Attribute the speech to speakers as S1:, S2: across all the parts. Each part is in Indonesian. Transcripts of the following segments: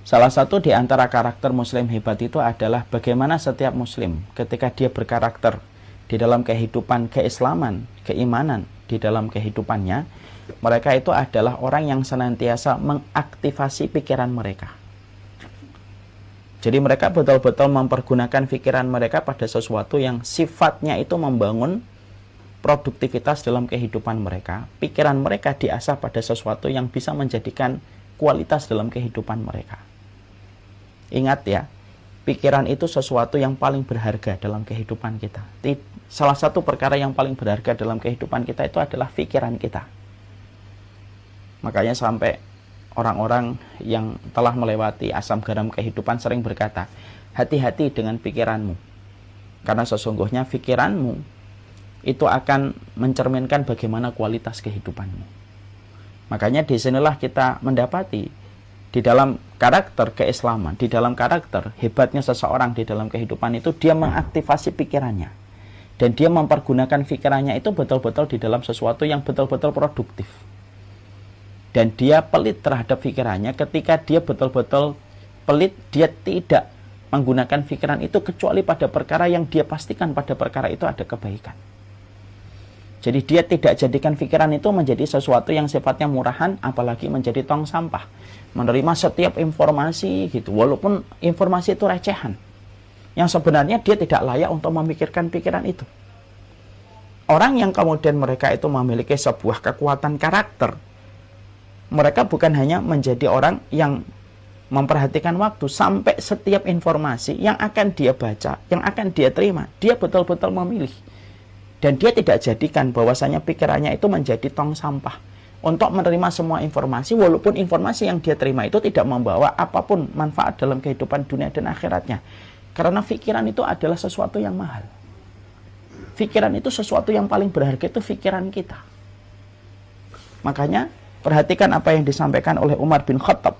S1: Salah satu di antara karakter muslim hebat itu adalah bagaimana setiap muslim ketika dia berkarakter di dalam kehidupan keislaman, keimanan, di dalam kehidupannya, mereka itu adalah orang yang senantiasa mengaktifasi pikiran mereka. Jadi mereka betul-betul mempergunakan pikiran mereka pada sesuatu yang sifatnya itu membangun produktivitas dalam kehidupan mereka. Pikiran mereka diasah pada sesuatu yang bisa menjadikan kualitas dalam kehidupan mereka. Ingat ya, pikiran itu sesuatu yang paling berharga dalam kehidupan kita. Salah satu perkara yang paling berharga dalam kehidupan kita itu adalah pikiran kita. Makanya sampai orang-orang yang telah melewati asam garam kehidupan sering berkata, hati-hati dengan pikiranmu. Karena sesungguhnya pikiranmu itu akan mencerminkan bagaimana kualitas kehidupanmu. Makanya disinilah kita mendapati di dalam karakter keislaman, di dalam karakter hebatnya seseorang di dalam kehidupan itu, dia mengaktifasi pikirannya. Dan dia mempergunakan pikirannya itu betul-betul di dalam sesuatu yang betul-betul produktif. Dan dia pelit terhadap pikirannya. Ketika dia betul-betul pelit, dia tidak menggunakan pikiran itu kecuali pada perkara yang dia pastikan pada perkara itu ada kebaikan. Jadi dia tidak jadikan pikiran itu menjadi sesuatu yang sifatnya murahan, apalagi menjadi tong sampah. Menerima setiap informasi gitu, walaupun informasi itu recehan. Yang sebenarnya dia tidak layak untuk memikirkan pikiran itu. Orang yang kemudian mereka itu memiliki sebuah kekuatan karakter, mereka bukan hanya menjadi orang yang memperhatikan waktu, sampai setiap informasi yang akan dia baca, yang akan dia terima, dia betul-betul memilih. Dan dia tidak jadikan bahwasanya pikirannya itu menjadi tong sampah untuk menerima semua informasi, walaupun informasi yang dia terima itu tidak membawa apapun manfaat dalam kehidupan dunia dan akhiratnya. Karena pikiran itu adalah sesuatu yang mahal. Pikiran itu sesuatu yang paling berharga, itu pikiran kita. Makanya perhatikan apa yang disampaikan oleh Umar bin Khattab.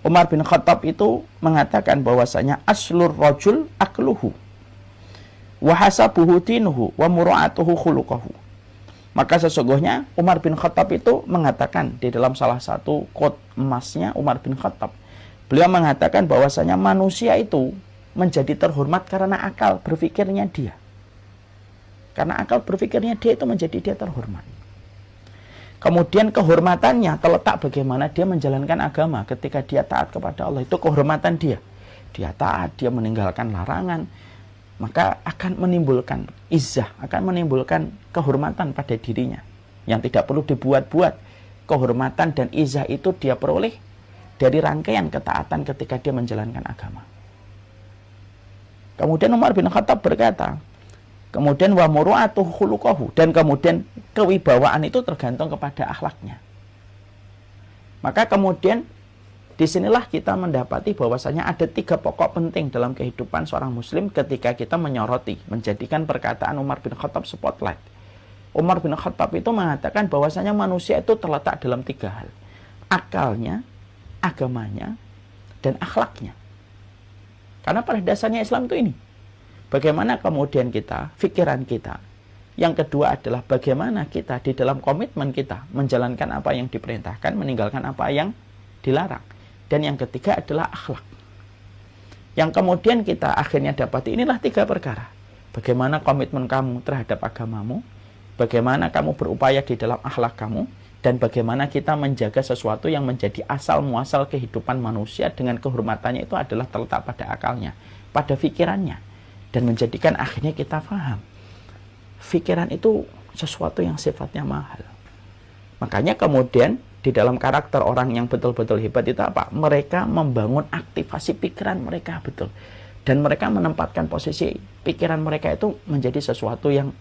S1: Umar bin Khattab itu mengatakan bahwasanya aslur rajul akluhu wa hasabuhu dinuhu wa mura'atuhu khuluquhu. Maka sesungguhnya Umar bin Khattab itu mengatakan di dalam salah satu quote emasnya Umar bin Khattab, beliau mengatakan bahwasanya manusia itu menjadi terhormat karena akal berpikirnya dia. Karena akal berpikirnya dia itu menjadi dia terhormat. Kemudian kehormatannya terletak bagaimana dia menjalankan agama ketika dia taat kepada Allah. Itu kehormatan dia. Dia taat, dia meninggalkan larangan. Maka akan menimbulkan izzah, akan menimbulkan kehormatan pada dirinya yang tidak perlu dibuat-buat. Kehormatan dan izzah itu dia peroleh dari rangkaian ketaatan ketika dia menjalankan agama. Kemudian Umar bin Khattab berkata, kemudian wa muru'atuhu khuluquhu, dan kemudian kewibawaan itu tergantung kepada akhlaknya. Maka kemudian disinilah kita mendapati bahwasanya ada 3 pokok penting dalam kehidupan seorang muslim ketika kita menyoroti, menjadikan perkataan Umar bin Khattab spotlight. Umar bin Khattab itu mengatakan bahwasanya manusia itu terletak dalam 3 hal. Akalnya, agamanya, dan akhlaknya. Karena pada dasarnya Islam itu ini. Bagaimana kemudian kita, pikiran kita. Yang kedua adalah bagaimana kita di dalam komitmen kita menjalankan apa yang diperintahkan, meninggalkan apa yang dilarang. Dan yang ketiga adalah akhlak. Yang kemudian kita akhirnya dapati inilah 3 perkara. Bagaimana komitmen kamu terhadap agamamu, bagaimana kamu berupaya di dalam akhlak kamu, dan bagaimana kita menjaga sesuatu yang menjadi asal muasal kehidupan manusia dengan kehormatannya itu adalah terletak pada akalnya, pada pikirannya. Dan menjadikan akhirnya kita paham, pikiran itu sesuatu yang sifatnya mahal. Makanya kemudian di dalam karakter orang yang betul-betul hebat itu apa? Mereka membangun aktivasi pikiran mereka betul. Dan mereka menempatkan posisi pikiran mereka itu menjadi sesuatu yang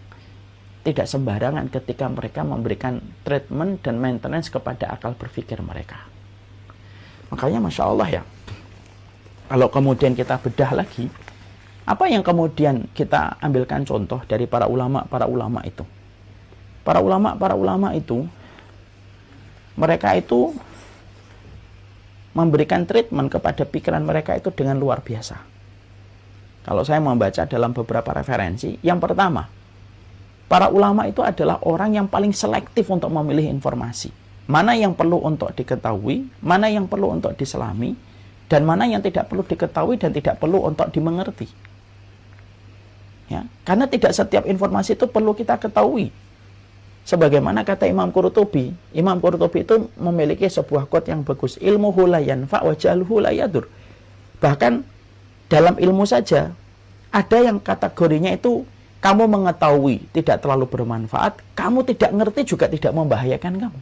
S1: tidak sembarangan ketika mereka memberikan treatment dan maintenance kepada akal berpikir mereka. Makanya Masya Allah ya, kalau kemudian kita bedah lagi, apa yang kemudian kita ambilkan contoh dari para ulama itu? Para ulama itu, mereka itu memberikan treatment kepada pikiran mereka itu dengan luar biasa. Kalau saya membaca dalam beberapa referensi, yang pertama, para ulama itu adalah orang yang paling selektif untuk memilih informasi. Mana yang perlu untuk diketahui, mana yang perlu untuk diselami, dan mana yang tidak perlu diketahui dan tidak perlu untuk dimengerti. Ya, karena tidak setiap informasi itu perlu kita ketahui. Sebagaimana kata Imam Qurtubi itu memiliki sebuah quote yang bagus, ilmuhu la yanfa wa jahluhu la yadur. Bahkan dalam ilmu saja ada yang kategorinya itu kamu mengetahui tidak terlalu bermanfaat, kamu tidak ngerti juga tidak membahayakan kamu.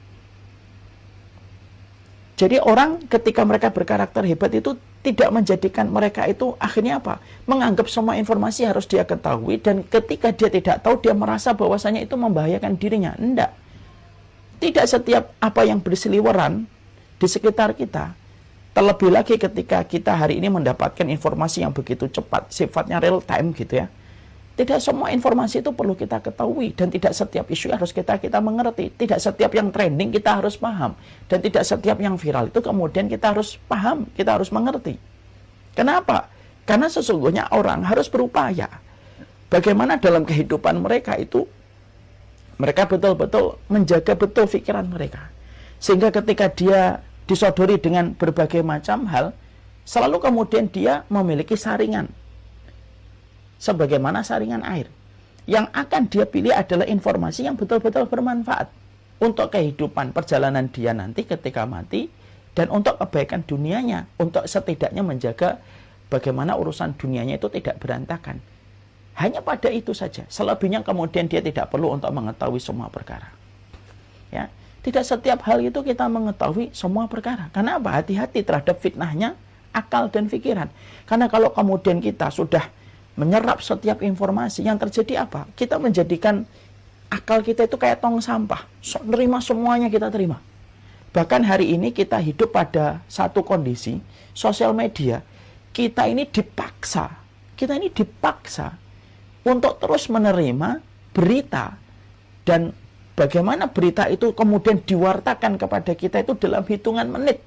S1: Jadi orang ketika mereka berkarakter hebat itu tidak menjadikan mereka itu akhirnya apa? Menganggap semua informasi harus dia ketahui, dan ketika dia tidak tahu dia merasa bahwasanya itu membahayakan dirinya. Enggak. Tidak setiap apa yang berseliweran di sekitar kita. Terlebih lagi ketika kita hari ini mendapatkan informasi yang begitu cepat, sifatnya real time gitu ya. Tidak semua informasi itu perlu kita ketahui, dan tidak setiap isu harus kita mengerti. Tidak setiap yang trending kita harus paham, dan tidak setiap yang viral itu kemudian kita harus paham, kita harus mengerti. Kenapa? Karena sesungguhnya orang harus berupaya bagaimana dalam kehidupan mereka itu mereka betul-betul menjaga betul pikiran mereka, sehingga ketika dia disodori dengan berbagai macam hal, selalu kemudian dia memiliki saringan. Sebagaimana saringan air, yang akan dia pilih adalah informasi yang betul-betul bermanfaat untuk kehidupan perjalanan dia nanti ketika mati, dan untuk kebaikan dunianya, untuk setidaknya menjaga bagaimana urusan dunianya itu tidak berantakan. Hanya pada itu saja. Selebihnya kemudian dia tidak perlu untuk mengetahui semua perkara. Ya, tidak setiap hal itu kita mengetahui semua perkara. Karena apa? Hati-hati terhadap fitnahnya akal dan pikiran. Karena kalau kemudian kita sudah menyerap setiap informasi, yang terjadi apa? Kita menjadikan akal kita itu kayak tong sampah. Terima semuanya kita terima. Bahkan hari ini kita hidup pada satu kondisi sosial media. Kita ini dipaksa untuk terus menerima berita, dan bagaimana berita itu kemudian diwartakan kepada kita itu dalam hitungan menit.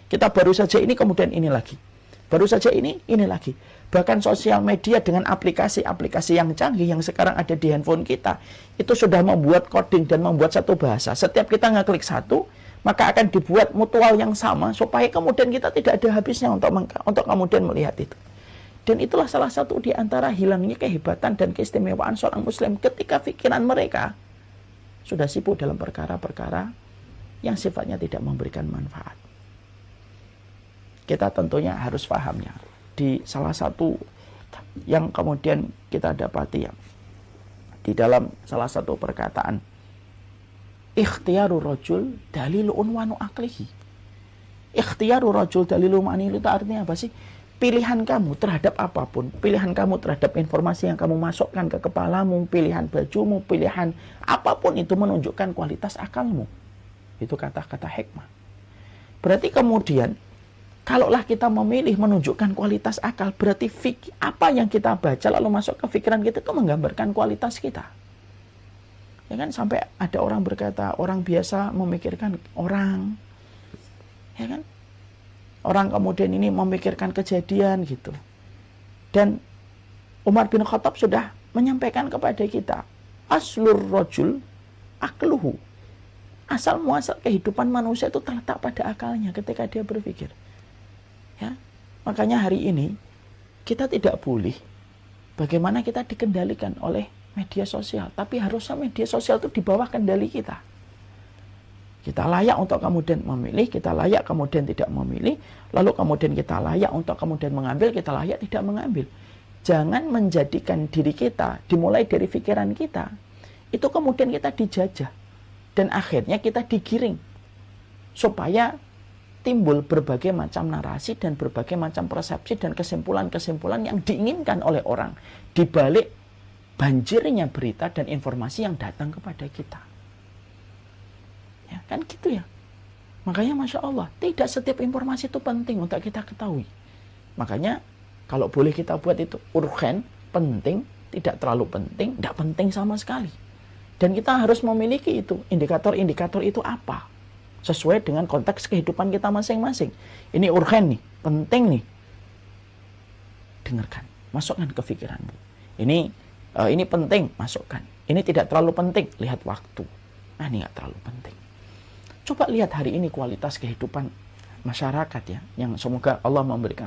S1: Kita baru saja ini, kemudian ini lagi. Baru saja ini lagi. Bahkan sosial media dengan aplikasi-aplikasi yang canggih yang sekarang ada di handphone kita, itu sudah membuat coding dan membuat satu bahasa. Setiap kita ngeklik satu, maka akan dibuat mutual yang sama, supaya kemudian kita tidak ada habisnya untuk kemudian melihat itu. Dan itulah salah satu di antara hilangnya kehebatan dan keistimewaan seorang muslim ketika pikiran mereka sudah sibuk dalam perkara-perkara yang sifatnya tidak memberikan manfaat. Kita tentunya harus pahamnya. Di salah satu yang kemudian kita dapati ya, di dalam salah satu perkataan, ikhtiyaru rajul dalilu unwanu aklihi. Ikhtiyaru rajul dalilu ma'ani itu artinya apa sih? Pilihan kamu terhadap apapun, pilihan kamu terhadap informasi yang kamu masukkan ke kepalamu, pilihan bajumu, pilihan apapun itu menunjukkan kualitas akalmu. Itu kata-kata hikmah. Berarti kemudian kalaulah kita memilih menunjukkan kualitas akal, berarti apa yang kita baca lalu masuk ke pikiran kita itu menggambarkan kualitas kita. Ya kan, sampai ada orang berkata, orang biasa memikirkan orang, ya kan? Orang kemudian ini memikirkan kejadian gitu. Dan Umar bin Khattab sudah menyampaikan kepada kita, aslur rajul akluhu. Asal muasal kehidupan manusia itu terletak pada akalnya ketika dia berpikir. Ya, makanya hari ini kita tidak boleh bagaimana kita dikendalikan oleh media sosial, tapi harusnya media sosial itu di bawah kendali kita. Kita layak untuk kemudian memilih, kita layak kemudian tidak memilih, lalu kemudian kita layak untuk kemudian mengambil, kita layak tidak mengambil. Jangan menjadikan diri kita dimulai dari pikiran kita, itu kemudian kita dijajah, dan akhirnya kita digiring supaya timbul berbagai macam narasi dan berbagai macam persepsi dan kesimpulan-kesimpulan yang diinginkan oleh orang di balik banjirnya berita dan informasi yang datang kepada kita. Ya, kan gitu ya. Makanya Masya Allah, tidak setiap informasi itu penting untuk kita ketahui. Makanya kalau boleh kita buat itu urgen, penting, tidak terlalu penting, tidak penting sama sekali. Dan kita harus memiliki itu, indikator-indikator itu apa, sesuai dengan konteks kehidupan kita masing-masing. Ini urgen nih, penting nih, dengarkan, masukkan ke pikiranmu. Ini penting, masukkan. Ini tidak terlalu penting, lihat waktu. Nah, ini nggak terlalu penting. Coba lihat hari ini kualitas kehidupan masyarakat ya, yang semoga Allah memberikan